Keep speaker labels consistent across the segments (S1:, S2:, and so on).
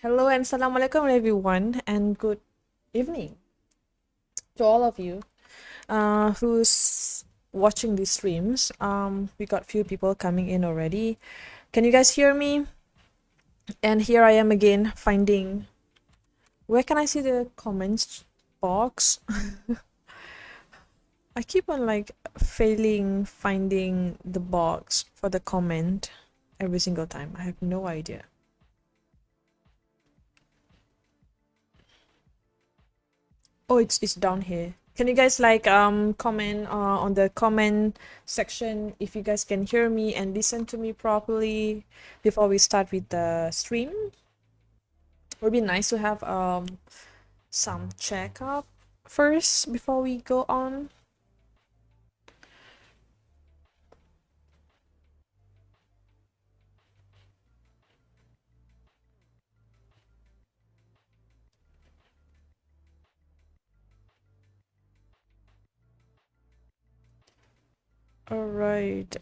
S1: Hello and salam alaikum everyone, and good evening to all of you who's watching these streams. We got few people coming in already. Can you guys hear me? And here I am again finding, where can I see the comments box? I keep on like failing finding the box for the comment every single time. I have no idea. Oh, it's down here. Can you guys like comment on the comment section if you guys can hear me and listen to me properly before we start with the stream? It would be nice to have some checkup first before we go on. All right.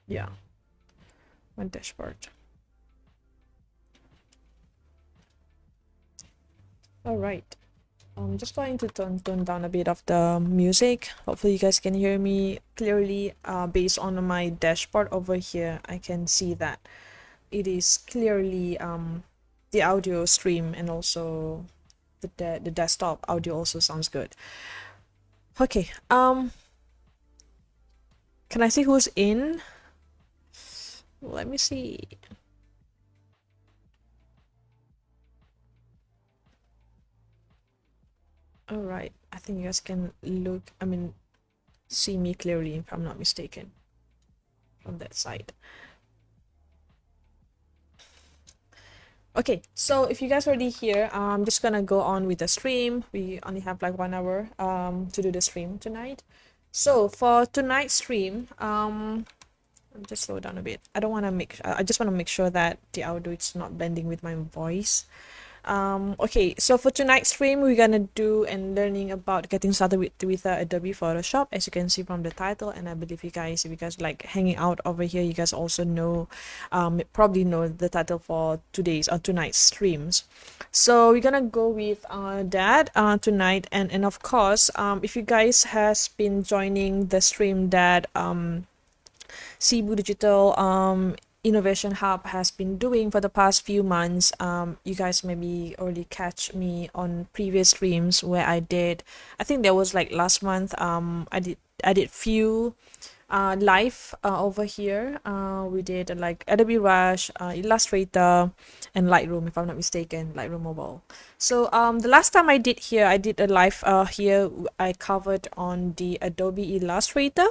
S1: Yeah, my dashboard. All right. I'm just going to tone down a bit of the music. Hopefully you guys can hear me clearly. Based on my dashboard over here, I can see that it is clearly the audio stream, and also the desktop audio also sounds good. Okay, can I see who's in? Let me see. All right, I think you guys can see me clearly if I'm not mistaken from that side. Okay, so if you guys are already here, I'm just gonna go on with the stream. We only have like 1 hour to do the stream tonight. So for tonight's stream, just slow down a bit. I just want to make sure that the audio is not blending with my voice. Okay, so for tonight's stream, we're gonna do and learning about getting started with Adobe Photoshop, as you can see from the title. And I believe if you guys like hanging out over here, you guys also know, probably know the title for today's or tonight's streams. So we're gonna go with that tonight, and of course, if you guys has been joining the stream that Cebu Digital Innovation Hub has been doing for the past few months. You guys maybe already catch me on previous streams where I think there was like last month, I did few live over here. We did like Adobe Rush, Illustrator, and Lightroom, if I'm not mistaken, Lightroom Mobile. So the last time I did a live here. I covered on the Adobe Illustrator,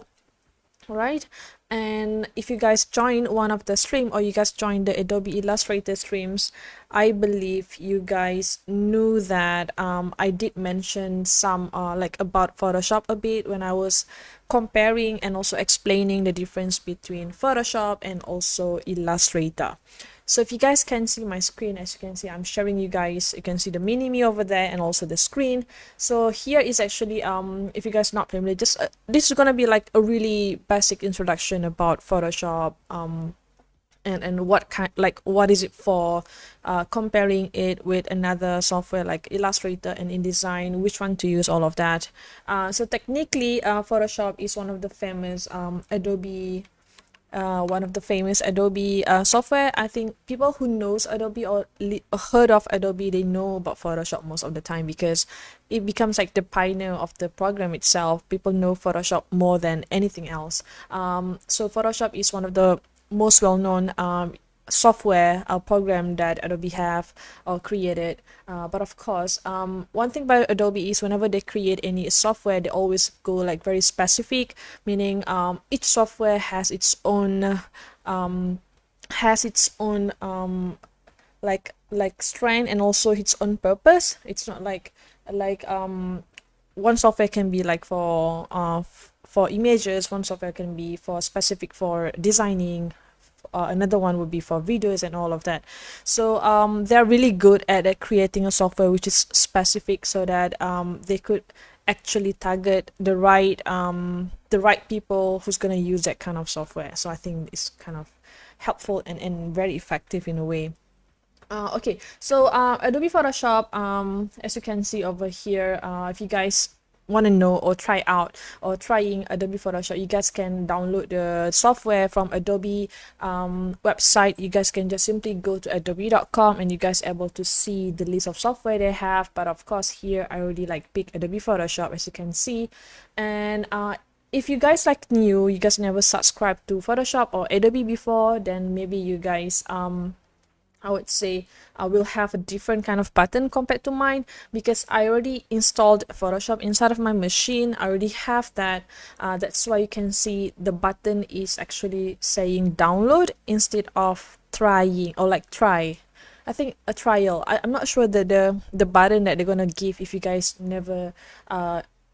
S1: right? And if you guys join one of the stream, or you guys join the Adobe Illustrator streams, I believe you guys knew that I did mention some like about Photoshop a bit when I was comparing and also explaining the difference between Photoshop and also Illustrator. So if you guys can see my screen, as you can see, I'm sharing you guys, you can see the mini me over there and also the screen. So here is actually, if you guys not familiar, just this is gonna be like a really basic introduction about Photoshop, and what is it for, comparing it with another software like Illustrator and InDesign, which one to use, all of that. So technically, Photoshop is one of the famous Adobe software. I think people who knows Adobe or heard of Adobe, they know about Photoshop most of the time, because it becomes like the pioneer of the program itself. People know Photoshop more than anything else. So Photoshop is one of the most well-known software program that Adobe have or created. But of course, one thing by Adobe is whenever they create any software, they always go like very specific, meaning each software has its own like strength and also its own purpose. It's not like one software can be like for images, one software can be for specific for designing, another one would be for videos and all of that. So they're really good at creating a software which is specific, so that they could actually target the right people who's going to use that kind of software. So I think it's kind of helpful and very effective in a way. Okay, so Adobe Photoshop, as you can see over here, if you guys want to know or try out or trying Adobe Photoshop, you guys can download the software from Adobe website. You guys can just simply go to adobe.com and you guys able to see the list of software they have. But of course here I already like pick Adobe Photoshop, as you can see. And if you guys like new, you guys never subscribed to Photoshop or Adobe before, then maybe you guys I would say I will have a different kind of button compared to mine, because I already installed Photoshop inside of my machine. I already have that. That's why you can see the button is actually saying download instead of trying, or like try. I think a trial. I'm not sure that the button that they're gonna give if you guys never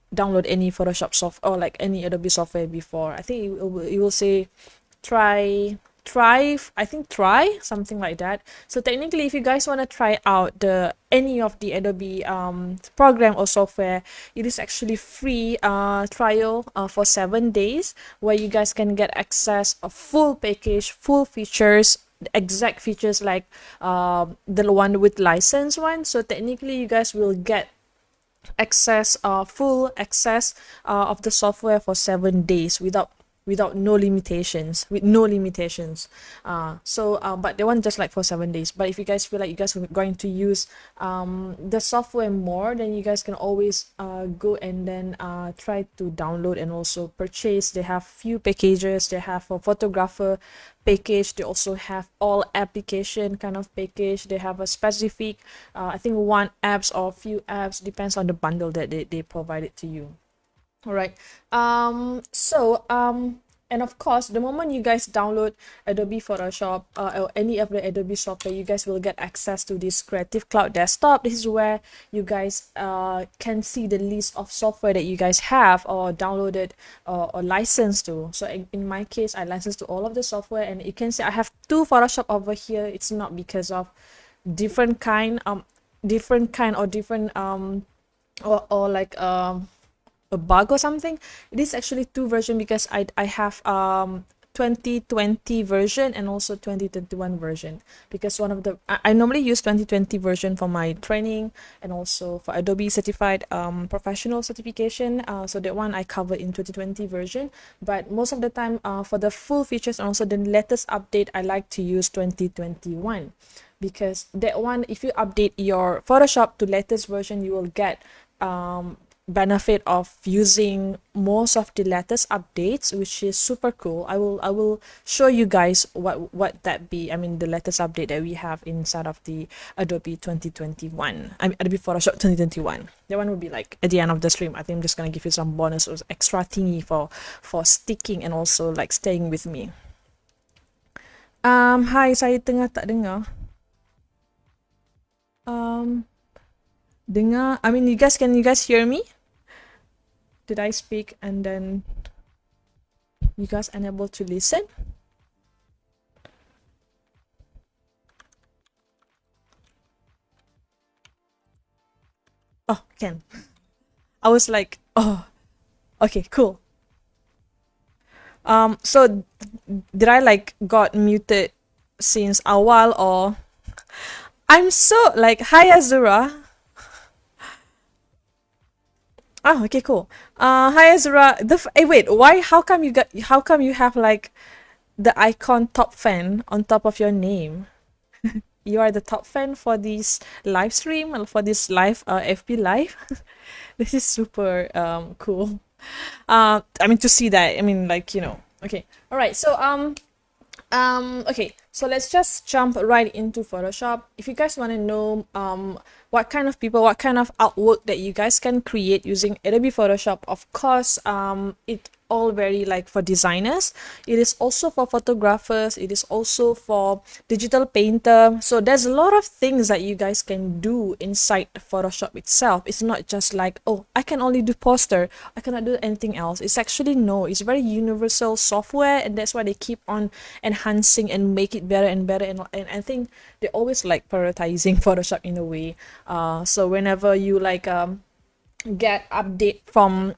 S1: download any Photoshop software or like any Adobe software before. I think it will say try, I think try, something like that. So technically if you guys want to try out any of the Adobe program or software, it is actually free trial for 7 days, where you guys can get access of full package, full features, exact features like the one with license one. So technically you guys will get access, full access of the software for 7 days without no limitations, with no limitations. But they want just like for 7 days. But if you guys feel like you guys are going to use the software more, then you guys can always go and then try to download and also purchase. They have few packages. They have a photographer package. They also have all application kind of package. They have a specific I think one apps or few apps, depends on the bundle that they provided to you. All right. And of course, the moment you guys download Adobe Photoshop or any of the Adobe software, you guys will get access to this Creative Cloud desktop. This is where you guys can see the list of software that you guys have or downloaded or licensed to. So in my case, I licensed to all of the software, and you can see I have 2 Photoshop over here. It's not because of different kind or different or like a bug or something. It is actually 2 version, because I have 2020 version and also 2021 version, because one of the I normally use 2020 version for my training and also for Adobe certified professional certification. So that one I cover in 2020 version, but most of the time for the full features and also the latest update, I like to use 2021, because that one, if you update your Photoshop to latest version, you will get benefit of using most of the latest updates, which is super cool. I will show you guys what that be. I mean, the latest update that we have inside of the Adobe 2021. I mean Adobe Photoshop 2021. That one will be like at the end of the stream. I think I'm just gonna give you some bonus or extra thingy for sticking and also like staying with me. Hi, saya tengah tak dengar. Dengar. I mean, can you guys hear me? Did I speak and then you guys unable to listen? Oh, can. I was like, oh, okay, cool. So did I like got muted since a while, or I'm so like, hi Azura. Oh, okay, cool. Hi Azura. Wait, why? How come you have like the icon top fan on top of your name? You are the top fan for this live stream, for this live FB live. This is super cool. I mean, to see that. I mean, like, Okay. All right. So okay, so let's just jump right into Photoshop. If you guys want to know what kind of artwork that you guys can create using Adobe Photoshop, of course, it all very like for designers. It is also for photographers. It is also for digital painter. So there's a lot of things that you guys can do inside Photoshop itself. It's not just like, oh, I can only do poster, I cannot do anything else. It's actually no, it's very universal software, and that's why they keep on enhancing and make it better and better. And I think they always like prioritizing Photoshop in a way. So whenever you like get update from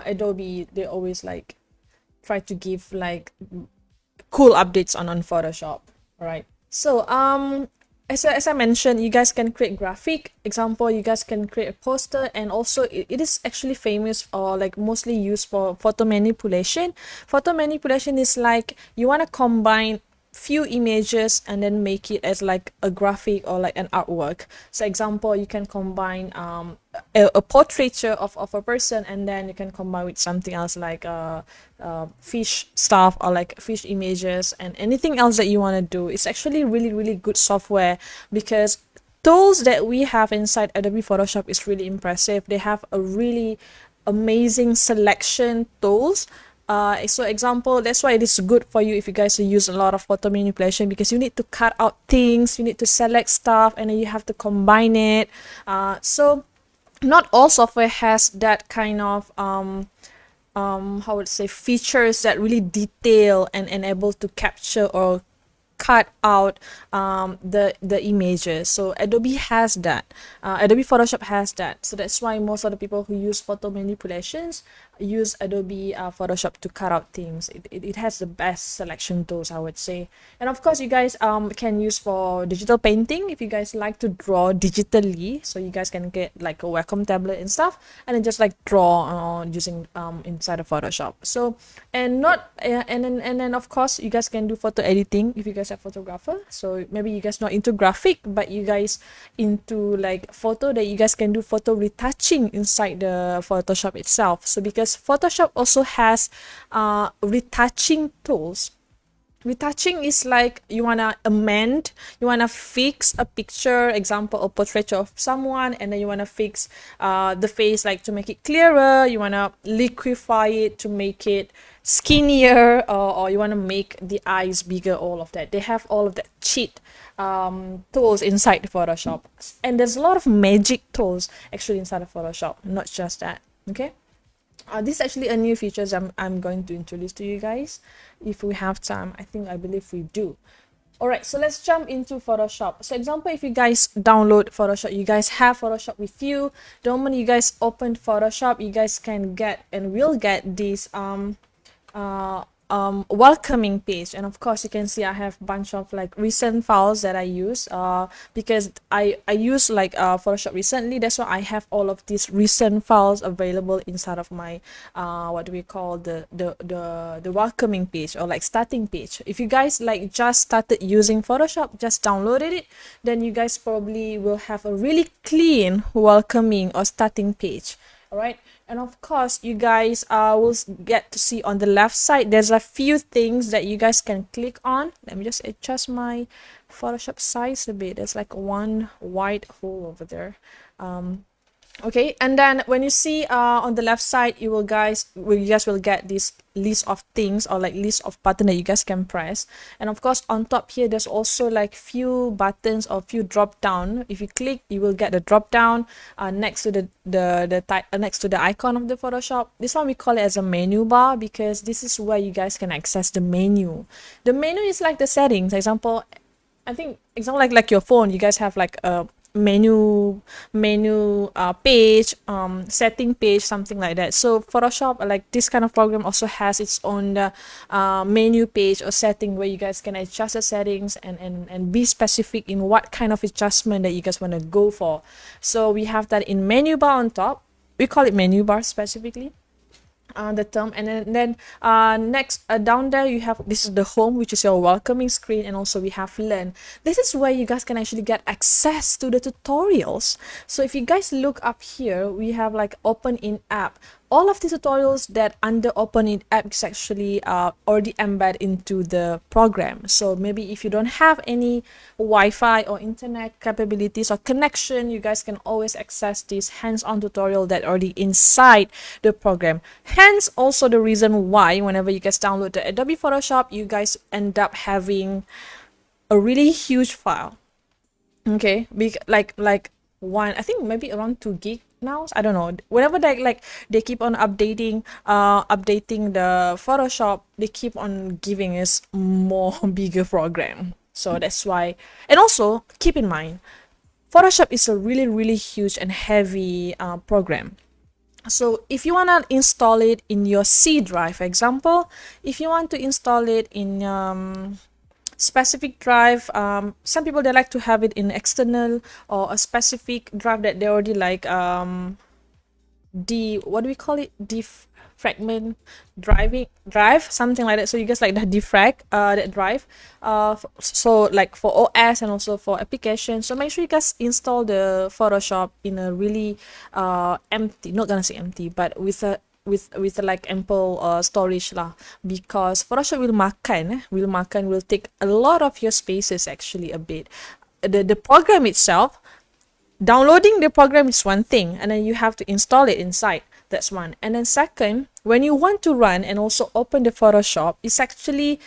S1: Adobe, they always like try to give like cool updates on Photoshop. All right. So as I mentioned, you guys can create graphic example, you guys can create a poster, and also it is actually famous or like mostly used for photo manipulation. Photo manipulation is like you want to combine few images and then make it as like a graphic or like an artwork. So example, you can combine a portraiture of a person, and then you can combine with something else like fish stuff or like fish images and anything else that you want to do. It's actually really good software, because tools that we have inside Adobe Photoshop is really impressive. They have a really amazing selection tools. So example, that's why it is good for you if you guys use a lot of photo manipulation, because you need to cut out things, you need to select stuff, and then you have to combine it. So not all software has that kind of how would I say, features that really detail and enable to capture or cut out the images. So Adobe has that. Adobe Photoshop has that. So that's why most of the people who use photo manipulations use Adobe Photoshop to cut out things. It has the best selection tools, I would say. And of course, you guys can use for digital painting if you guys like to draw digitally. So you guys can get like a Wacom tablet and stuff, and then just like draw using inside of Photoshop. So and then of course you guys can do photo editing if you guys are photographer. So maybe you guys not into graphic, but you guys into like photo, that you guys can do photo retouching inside the Photoshop itself. So because Photoshop also has retouching tools. Retouching is like you want to amend, you want to fix a picture, example, a portrait of someone, and then you want to fix the face, like to make it clearer, you want to liquefy it to make it skinnier, or you want to make the eyes bigger, all of that. They have all of that cheat tools inside the Photoshop. And there's a lot of magic tools actually inside of Photoshop, not just that, okay? This is actually a new features I'm going to introduce to you guys if we have time. I believe we do. Alright, so let's jump into Photoshop. So example, if you guys download Photoshop, you guys have Photoshop with you. The moment you guys open Photoshop, you guys can get and will get this welcoming page. And of course you can see I have a bunch of like recent files that I use because I use like Photoshop recently. That's why I have all of these recent files available inside of my what do we call the welcoming page, or like starting page. If you guys like just started using Photoshop, just downloaded it, then you guys probably will have a really clean welcoming or starting page. All right. And of course you guys will get to see on the left side there's a few things that you guys can click on. Let me just adjust my Photoshop size a bit. There's like one white hole over there. Okay, and then when you see on the left side, you guys will get this list of things, or like list of buttons that you guys can press. And of course on top here there's also like few buttons or few drop down. If you click, you will get the drop down next to next to the icon of the Photoshop. This one we call it as a menu bar, because this is where you guys can access the menu. The menu is like the settings. Example, like your phone, you guys have like a menu page, setting page, something like that. So Photoshop, like this kind of program, also has its own menu page or setting where you guys can adjust the settings and be specific in what kind of adjustment that you guys want to go for. So we have that in menu bar on top. We call it menu bar specifically, the term. And then next down there you have, this is the home, which is your welcoming screen, and also we have learn. This is where you guys can actually get access to the tutorials. So if you guys look up here, we have like open in app. All of the tutorials that under open in app is actually already embedded into the program. So maybe if you don't have any Wi-Fi or internet capabilities or connection, you guys can always access this hands-on tutorial that already inside the program. Hence also the reason why whenever you guys download the Adobe Photoshop, you guys end up having a really huge file. Okay, like one, I think maybe around 2 gig now. I don't know. Whenever they keep on updating the Photoshop, they keep on giving us more bigger program. So that's why. And also keep in mind, Photoshop is a really huge and heavy program. So if you want to install it in your C drive, for example, if you want to install it in specific drive, some people they like to have it in external or a specific drive that they already like what do we call it, defragment drive, something like that. So you guys like the defrag that drive so like for OS and also for application. So make sure you guys install the Photoshop in a really empty, not gonna say empty, but with a with like ample storage lah, because Photoshop will take a lot of your spaces, actually a bit. The program itself, downloading the program is one thing, and then you have to install it inside. That's one. And then second, when you want to run and also open the Photoshop, it's actually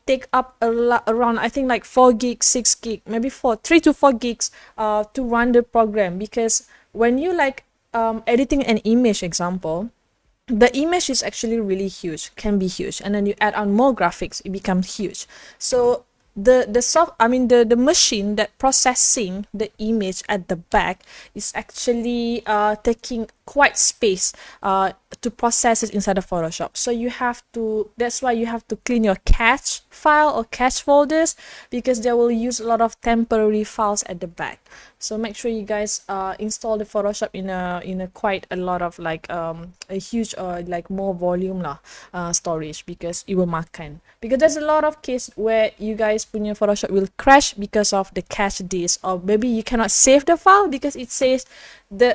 S1: take up a lot, around I think like 4 gigs, 6 gig, maybe 3 to 4 gigs to run the program. Because when you like editing an image, example, the image is actually really huge, can be huge, and then you add on more graphics, it becomes huge. So the machine that processing the image at the back is actually taking quite space to process it inside of Photoshop. So that's why you have to clean your cache file or cache folders, because they will use a lot of temporary files at the back. So make sure you guys install the Photoshop in a quite a lot of like a huge like more volume lah storage, because it will makan. Because there's a lot of case where you guys punya Photoshop will crash because of the cache disk, or maybe you cannot save the file because it says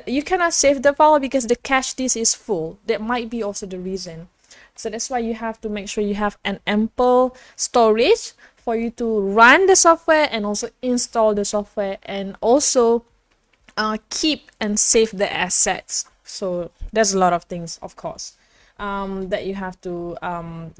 S1: you cannot save the file because the cache disk is full. That might be also the reason. So that's why you have to make sure you have an ample storage for you to run the software and also install the software, and also keep and save the assets. So there's a lot of things, of course, that you have to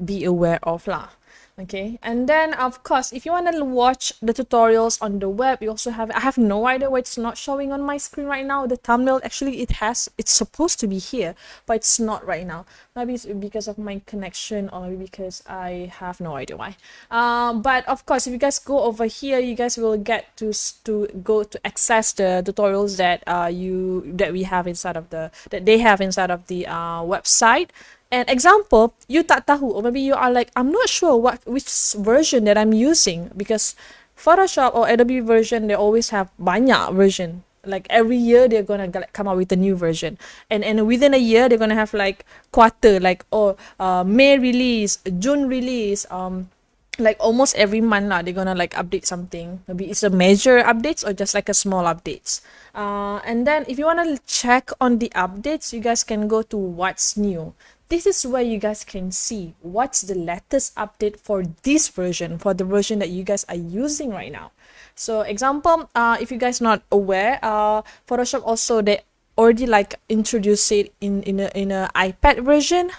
S1: be aware of lah. Okay, and then of course, if you want to watch the tutorials on the web, you also have, I have no idea why it's not showing on my screen right now. The thumbnail, actually it's supposed to be here, but it's not right now. Maybe it's because of my connection, or maybe because I have no idea why. But of course, if you guys go over here, you guys will get to go to access the tutorials that we have inside of that they have inside of the website. An example, you tak tahu, or maybe you are like, I'm not sure which version that I'm using, because Photoshop or Adobe version, they always have banyak version. Like every year they're gonna come out with a new version, and within a year they're gonna have like quarter, like May release, June release, like almost every month lah, they're gonna like update something. Maybe it's a major updates or just like a small updates. And then if you want to check on the updates, you guys can go to what's new. This is where you guys can see what's the latest update for this version, for the version that you guys are using right now. So example, if you guys not aware, Photoshop also, they already like introduce it in a iPad version,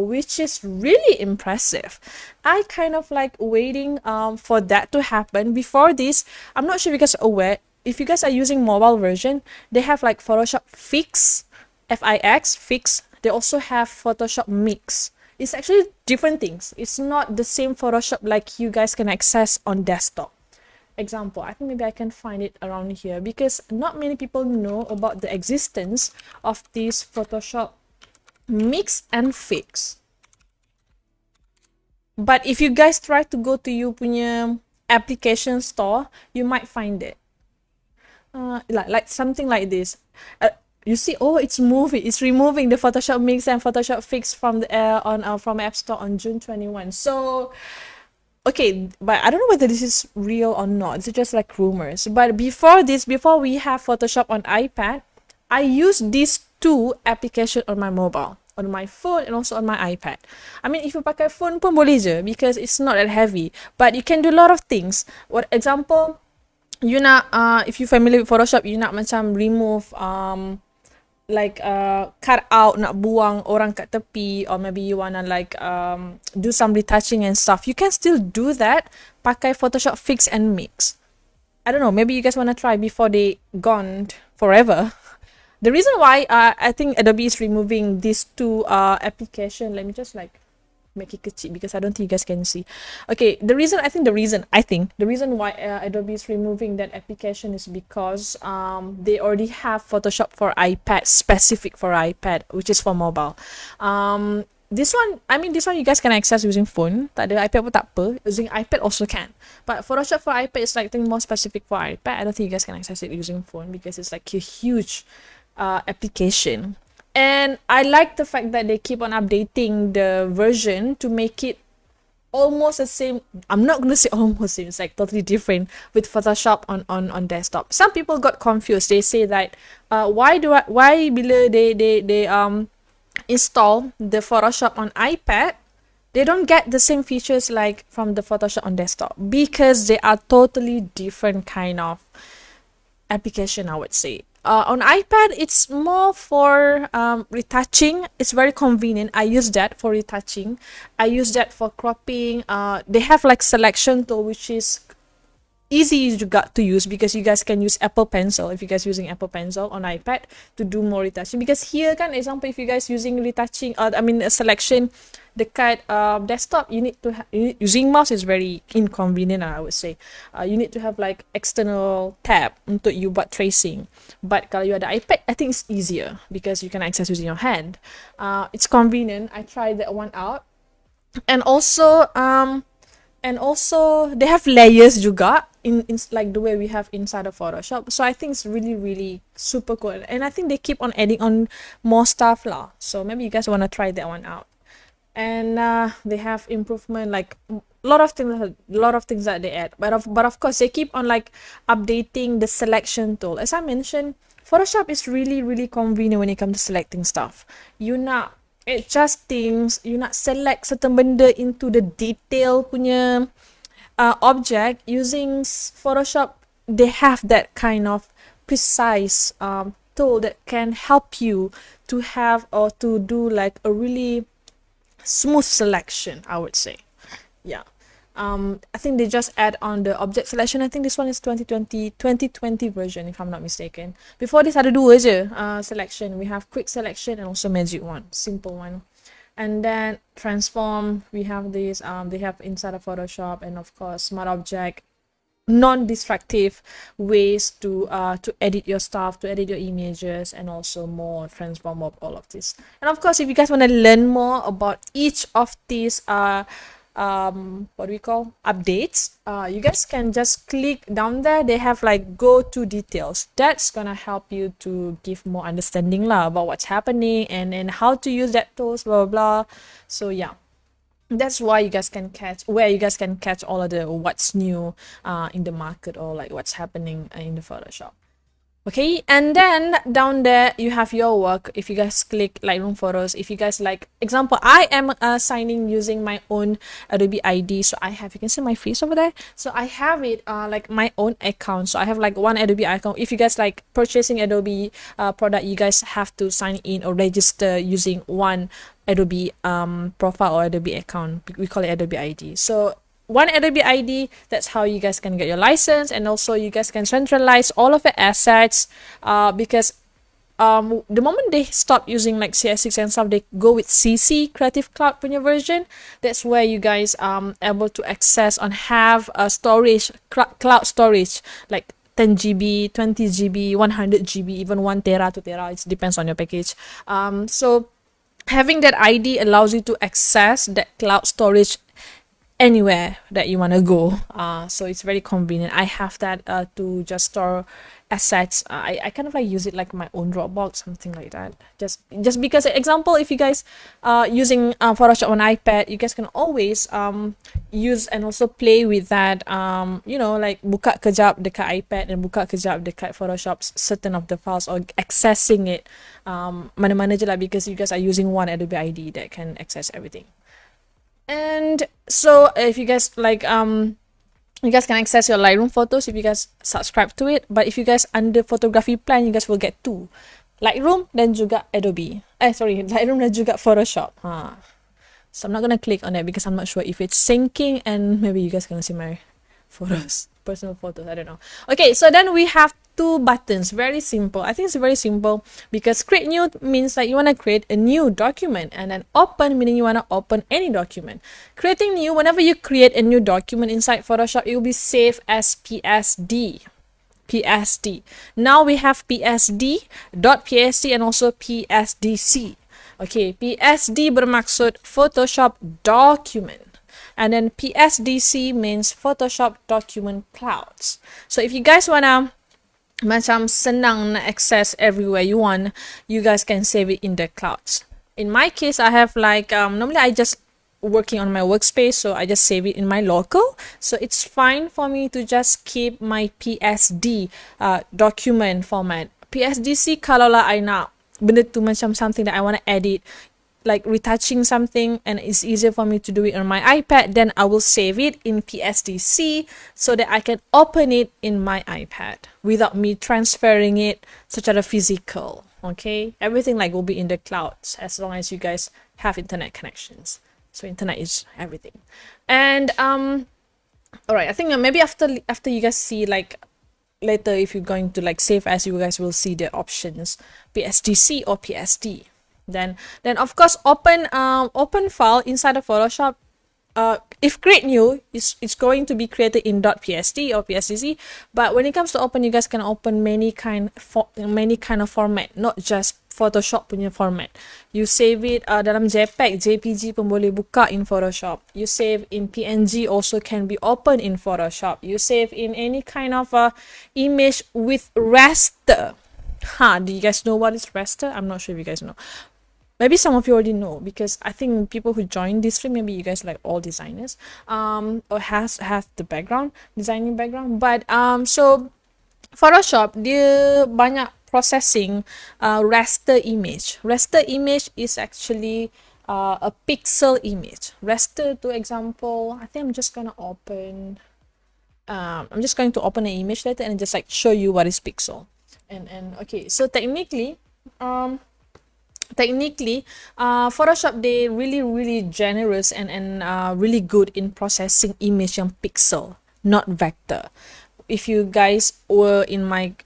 S1: which is really impressive. I kind of like waiting for that to happen. Before this, I'm not sure if you guys are aware, if you guys are using mobile version, they have like Photoshop Fix, Fix Fix. They also have Photoshop Mix. It's actually different things. It's not the same Photoshop like you guys can access on desktop. Example, I think maybe I can find it around here, because not many people know about the existence of this Photoshop Mix and Fix. But if you guys try to go to you punya application store, you might find it. Like something like this. You see, it's removing the Photoshop Mix and Photoshop Fix from the from App Store on June 21. So okay, but I don't know whether this is real or not. It's just like rumors. But before we have Photoshop on iPad, I use these two applications on my mobile, on my phone, and also on my iPad. I mean, if you pakai phone pun boleh je, because it's not that heavy. But you can do a lot of things. What example, you nak if you familiar with Photoshop, you nak macam remove cut out, nak buang orang kat tepi, or maybe you wanna like do some retouching and stuff. You can still do that pakai Photoshop Fix and Mix. I don't know, maybe you guys wanna try before they gone forever. The reason why I think Adobe is removing these two application, let me just like make it kecil because I don't think you guys can see. Okay, the reason why Adobe is removing that application is because they already have Photoshop for iPad, specific for iPad, which is for mobile. This one you guys can access using phone. Tak ada iPad pun tak apa. Using iPad also can. But Photoshop for iPad is like, I think, more specific for iPad. I don't think you guys can access it using phone because it's like a huge application. And I like the fact that they keep on updating the version to make it almost the same. I'm not gonna say almost same, it's like totally different with Photoshop on desktop. Some people got confused. They say that why bila they install the Photoshop on iPad, they don't get the same features like from the Photoshop on desktop, because they are totally different kind of application, I would say. On iPad, it's more for retouching. It's very convenient. I use that for retouching. I use that for cropping. They have like selection tool, which is easy you got to use because you guys can use Apple Pencil if you guys using Apple Pencil on iPad to do more retouching. Because here kan, example, if you guys using retouching, a selection dekat desktop, you need to using mouse is very inconvenient, I would say. You need to have like external tab untuk you buat tracing. But kalau you ada iPad, I think it's easier because you can access using your hand. It's convenient. I tried that one out. And also they have layers juga in like the way we have inside of Photoshop. So I think it's really, really super cool. And I think they keep on adding on more stuff lah. So maybe you guys want to try that one out. And they have improvement, like a lot of things that they add. But of course, they keep on like updating the selection tool. As I mentioned, Photoshop is really, really convenient when it comes to selecting stuff. You nak adjust things, you nak select certain benda into the detail punya object using Photoshop. They have that kind of precise tool that can help you to have or to do like a really smooth selection, I would say. Yeah. I think they just add on the object selection. I think this one is 2020 version, if I'm not mistaken. Before this ada dua je selection. We have quick selection and also magic one, simple one. And then transform, we have this, they have inside of Photoshop, and of course smart object, non-destructive ways to edit your stuff, to edit your images, and also more transform of all of this. And of course, if you guys want to learn more about each of these what we call updates, you guys can just click down there. They have like go to details. That's gonna help you to give more understanding lah about what's happening and how to use that tools, blah blah blah. So yeah, that's why you guys can catch all of the what's new in the market, or like what's happening in the Photoshop. Okay, and then down there you have your work. If you guys click Lightroom Photos, if you guys like, example, I am signing using my own Adobe ID. So I have, you can see my face over there. So I have it like my own account. So I have like one Adobe account. If you guys like purchasing Adobe product, you guys have to sign in or register using one Adobe profile or Adobe account. We call it Adobe ID. So one Adobe ID, that's how you guys can get your license, and also you guys can centralize all of your assets because the moment they stop using like CS6 and stuff, they go with CC, Creative Cloud punya version. That's where you guys able to access and have a storage, cloud storage, like 10 GB, 20 GB, 100 GB, even 1 tera, 2 tera. It depends on your package. So having that ID allows you to access that cloud storage anywhere that you want to go. So it's very convenient. I have that to just store assets. I kind of like use it like my own Dropbox, something like that. Just because, example, if you guys using Photoshop on iPad, you guys can always use and also play with that. You know, like buka kejap dekat iPad and buka kejap dekat Photoshop certain of the files, or accessing it mana-mana je lah, because you guys are using one Adobe ID that can access everything. And so if you guys like you guys can access your Lightroom photos if you guys subscribe to it. But if you guys under photography plan, you guys will get two, Lightroom dan juga Adobe. Lightroom dan juga Photoshop. So I'm not gonna click on it because I'm not sure if it's syncing, and maybe you guys can see my photos, personal photos, I don't know. Okay, so then we have two buttons. Very simple. I think it's very simple because create new means that you want to create a new document, and then open meaning you want to open any document. Creating new, whenever you create a new document inside Photoshop, it will be saved as PSD. PSD. Now we have PSD, .psd and also PSDC. Okay, PSD bermaksud Photoshop document. And then PSDC means Photoshop document clouds. So if you guys wanna macam senang nak access everywhere you want, you guys can save it in the clouds. In my case, I have like normally I just working on my workspace, so I just save it in my local. So it's fine for me to just keep my PSD document format. PSDC kalau lah I nak benda tu macam something that I want to edit, like retouching something, and it's easier for me to do it on my iPad, then I will save it in PSDC so that I can open it in my iPad without me transferring it secara physical. Okay, everything like will be in the clouds as long as you guys have internet connections. So internet is everything. And all right, I think maybe after you guys see, like later if you're going to like save as, you guys will see the options PSDC or PSD. Then of course open file inside of Photoshop. If create new, it's going to be created in .psd or PSDC, but when it comes to open, you guys can open many kind of format, not just Photoshop punya format. You save it dalam JPEG, JPG pun boleh buka in Photoshop. You save in PNG also can be open in Photoshop. You save in any kind of image with raster. Do you guys know what is raster? I'm not sure if you guys know. Maybe some of you already know, because I think people who join this stream, maybe you guys like all designers, or have the designing background. But so Photoshop dia banyak processing raster image. Raster image is actually a pixel image. Raster, to example, I think I'm just going to open an image later and just like show you what is pixel. And okay, so technically Photoshop, they really generous and really good in processing image yang pixel, not vector. If you guys were in my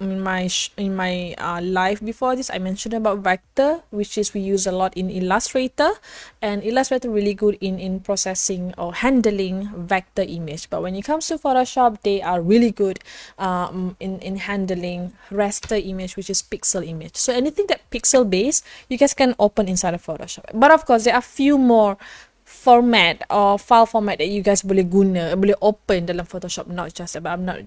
S1: live before this, I mentioned about vector, which is we use a lot in Illustrator, and Illustrator really good in processing or handling vector image. But when it comes to Photoshop, they are really good in handling raster image, which is pixel image. So anything that pixel based, you guys can open inside of Photoshop. But of course, there are few more format or file format that you guys boleh open dalam Photoshop, not just about, I'm not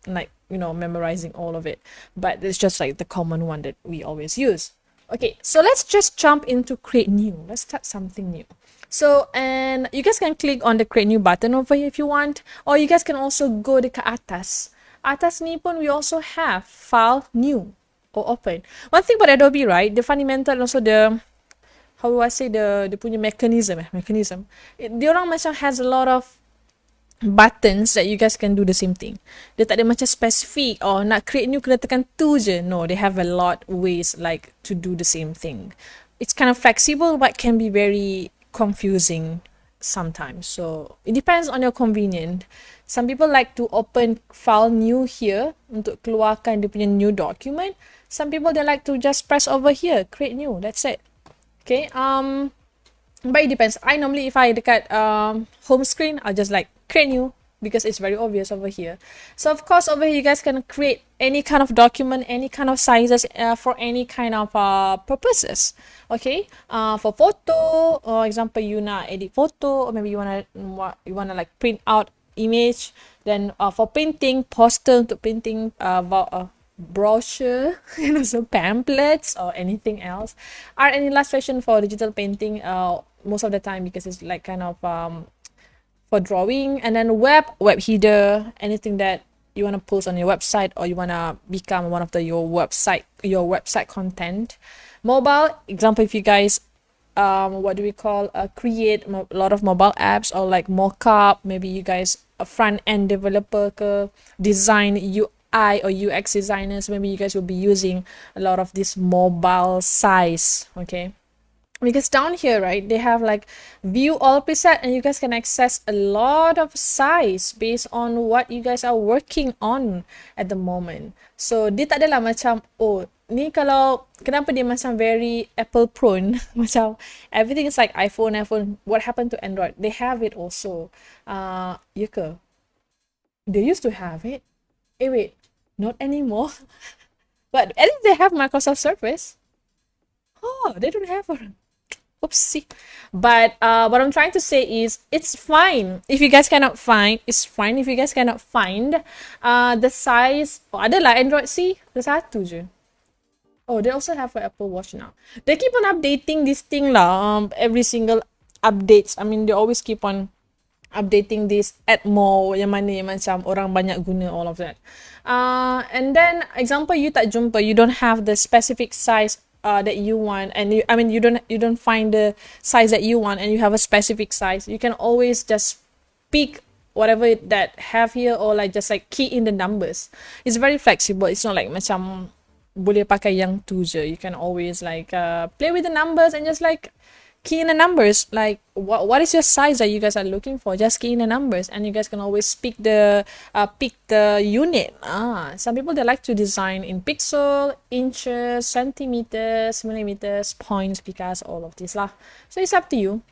S1: like, you know, memorizing all of it, but it's just like the common one that we always use. Okay, so let's just jump into create new. Let's start something new. So, and you guys can click on the create new button over here if you want, or you guys can also go ke atas ni pun we also have file new or open. One thing about Adobe, right, the fundamental and also the, how do I say, the punya mechanism, dia orang macam has a lot of buttons that you guys can do the same thing. Dia tak ada macam specific, or nak create new kena tekan tu je. No, they have a lot ways like to do the same thing. It's kind of flexible but can be very confusing sometimes. So it depends on your convenience. Some people like to open file new here untuk keluarkan dia punya new document. Some people, they like to just press over here, create new, that's it. Okay, but it depends. I normally, if I dekat home screen, I'll just like create new because it's very obvious over here. So of course over here you guys can create any kind of document, any kind of sizes for any kind of purposes. Okay, for photo, or example you nak edit photo, or maybe you wanna like print out image. Then for printing, poster untuk printing, brochure and also pamphlets or anything else. Art and illustration for digital painting most of the time, because it's like kind of for drawing. And then web header, anything that you want to post on your website, or you want to become one of your website content. Mobile, example, if you guys create a lot of mobile apps, or like mockup, maybe you guys a front end developer ke, design UI or UX designers, maybe you guys will be using a lot of this mobile size. Okay, because down here, right, they have like view all preset, and you guys can access a lot of size based on what you guys are working on at the moment. So dia tak adalah macam, oh ni kalau kenapa dia macam very Apple prone macam everything is like iPhone, what happened to Android? They have it also. Ya ke? They used to have it. Wait, not anymore. But at least they have Microsoft Surface. Oh, they don't have one. Oopsie. But what I'm trying to say is it's fine if you guys cannot find. It's fine if you guys cannot find the size. Oh, ada lah Android C. Ada satu je. Oh, they also have an Apple Watch now. They keep on updating this thing lah. Every single updates. I mean, they always keep on updating this, add more, yang mana yang macam orang banyak guna, all of that. And then example you tak jumpa, you don't have the specific size that you want, and you, I mean you don't find the size that you want, and you have a specific size, you can always just pick whatever that have here, or like just like key in the numbers. It's very flexible. It's not like macam boleh pakai yang tu je. You can always like play with the numbers and just like key in the numbers, like what is your size that you guys are looking for, just key in the numbers, and you guys can always pick the unit. Some people, they like to design in pixel, inches, centimeters, millimeters, points, because all of this lah. So it's up to you.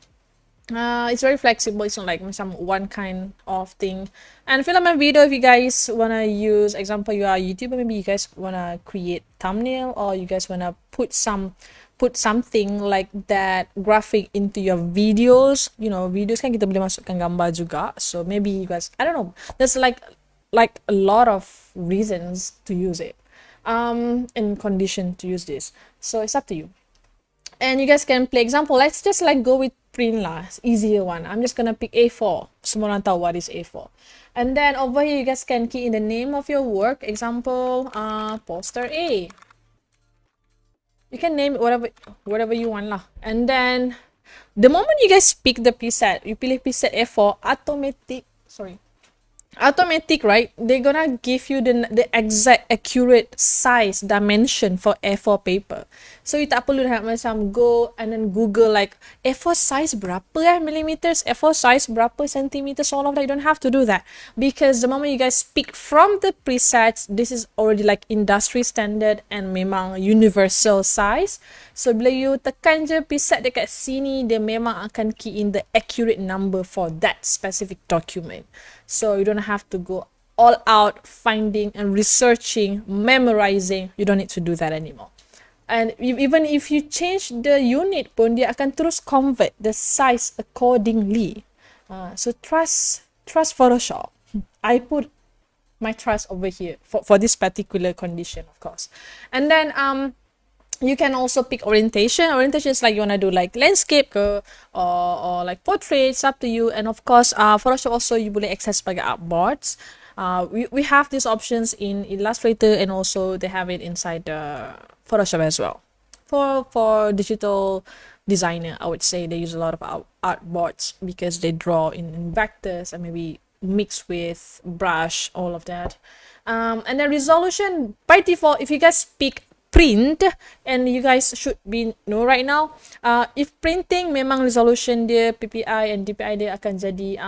S1: It's very flexible. It's not like some one kind of thing. And film a video if you guys wanna use, example you are a YouTuber, maybe you guys wanna create thumbnail, or you guys wanna put something like that graphic into your videos. You know, videos kan kita boleh masukkan gambar juga. So maybe you guys, I don't know, there's like a lot of reasons to use it, and condition to use this. So it's up to you. And you guys can play example. Let's just like go with print lah, easier one. I'm just gonna pick A4. Semua orang tahu what is A4. And then over here you guys can key in the name of your work. Example, poster A. You can name it whatever you want lah. And then the moment you guys pick the preset, you pilih preset A4, automatic, right, they're gonna give you the exact accurate size dimension for A4 paper. So you tak perlu nak macam go and then Google like A4 size berapa millimeters, A4 size berapa centimeters, all of that. You don't have to do that, because the moment you guys pick from the presets, this is already like industry standard and memang universal size. So bila you tekan je preset dekat sini, dia memang akan key in the accurate number for that specific document. So you don't have to go all out finding and researching, memorizing. You don't need to do that anymore. And even if you change the unit pun, dia akan terus convert the size accordingly. So trust Photoshop. I put my trust over here for this particular condition, of course. And then you can also pick orientation. Orientation is like you want to do like landscape or like portraits, up to you. And of course, Photoshop also you boleh access sebagai artboards. We have these options in Illustrator, and also they have it inside the Photoshop as well. For digital designer, I would say they use a lot of artboards because they draw in vectors and maybe mix with brush, all of that. And then resolution, by default, if you guys pick print, and you guys should know right now, if printing memang resolution dia PPI and DPI dia akan jadi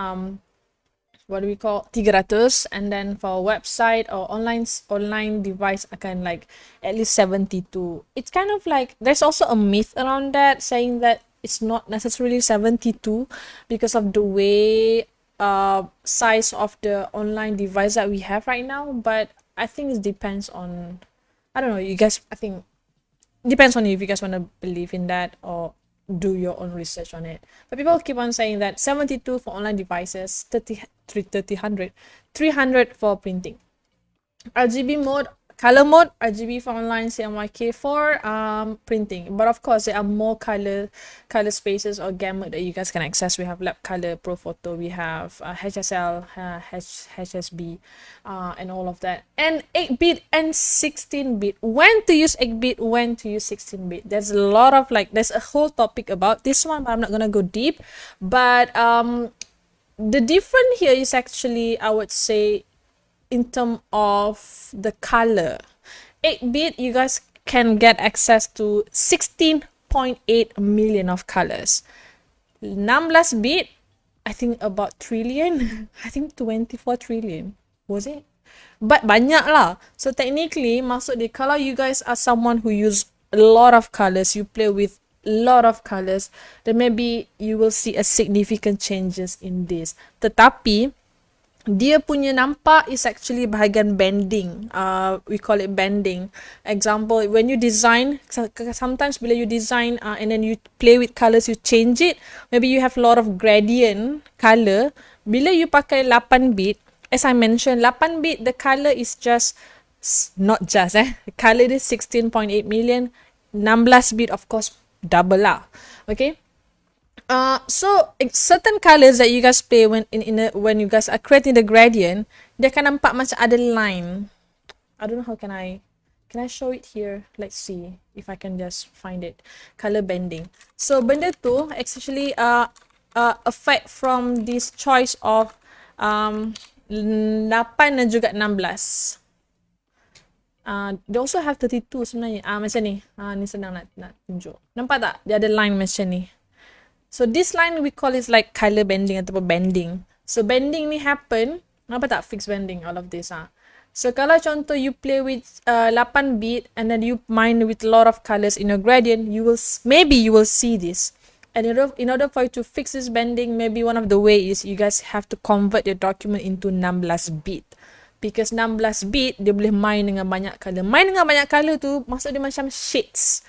S1: what do we call 300, and then for website or online device akan like at least 72. It's kind of like there's also a myth around that, saying that it's not necessarily 72 because of the way size of the online device that we have right now. But I think it depends on, I don't know, you guys, I think depends on you if you guys want to believe in that or do your own research on it. But people keep on saying that 72 for online devices, 300 for printing. RGB mode, color mode, RGB for online, CMYK for printing. But of course, there are more color spaces or gamut that you guys can access. We have lab color, pro photo, we have HSL, HSB, and all of that. And 8-bit and 16-bit. When to use 8-bit, when to use 16-bit. There's a lot of there's a whole topic about this one, but I'm not gonna go deep. But the difference here is actually, I would say, in terms of the color. 8-bit, you guys can get access to 16 16.8 million of colors. 16 bit, I think about trillion. I think 24 trillion. Was it? But banyak lah. So technically, maksud dia, kalau you guys are someone who use a lot of colors, you play with a lot of colors, then maybe you will see a significant changes in this. Tetapi, dia punya nampak is actually bahagian bending. We call it bending. Example, when you design, sometimes bila you design and then you play with colors, you change it. Maybe you have a lot of gradient color. Bila you pakai 8 bit, as I mentioned, 8 bit, the color is just, not just, the color is 16.8 million. 16 bit, of course, double lah. Okay? So certain colors that you guys play when when you guys are creating the gradient, dia akan nampak macam ada line. I don't know how can I show it here? Let's see if I can just find it. Color bending. So benda tu actually affect from this choice of 8 dan juga 16. They also have 32 sebenarnya. Macam ni. Ni senang nak tunjuk. Nampak tak? Dia ada line macam ni. So this line we call it like color bending ataupun bending. So bending ni happen, apa tak fixed bending all of this So kalau contoh you play with 8 bit and then you mine with a lot of colors in your gradient, maybe you will see this. And in order for you to fix this bending, maybe one of the way is you guys have to convert your document into 16 bit. Because 16 bit dia boleh mine dengan banyak color. Mine dengan banyak color tu maksud dia macam shades.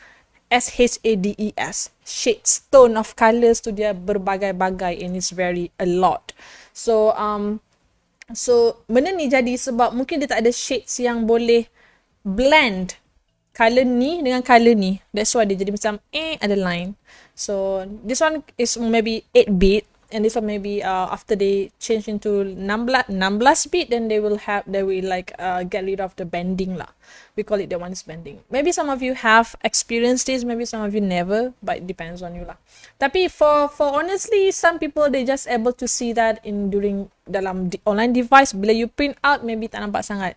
S1: SHADES, shades, tone of colors tu dia berbagai-bagai and it's very a lot. So benda ni jadi sebab mungkin dia tak ada shades yang boleh blend color ni dengan color ni. That's why dia jadi macam ada line. So this one is maybe 8 bit and this one maybe after they change into 16 bit, then they will like get rid of the bending lah. We call it the one is bending. Maybe some of you have experienced this, maybe some of you never, but it depends on you lah. Tapi for honestly, some people they just able to see that during dalam online device. Bila you print out, maybe tak nampak sangat.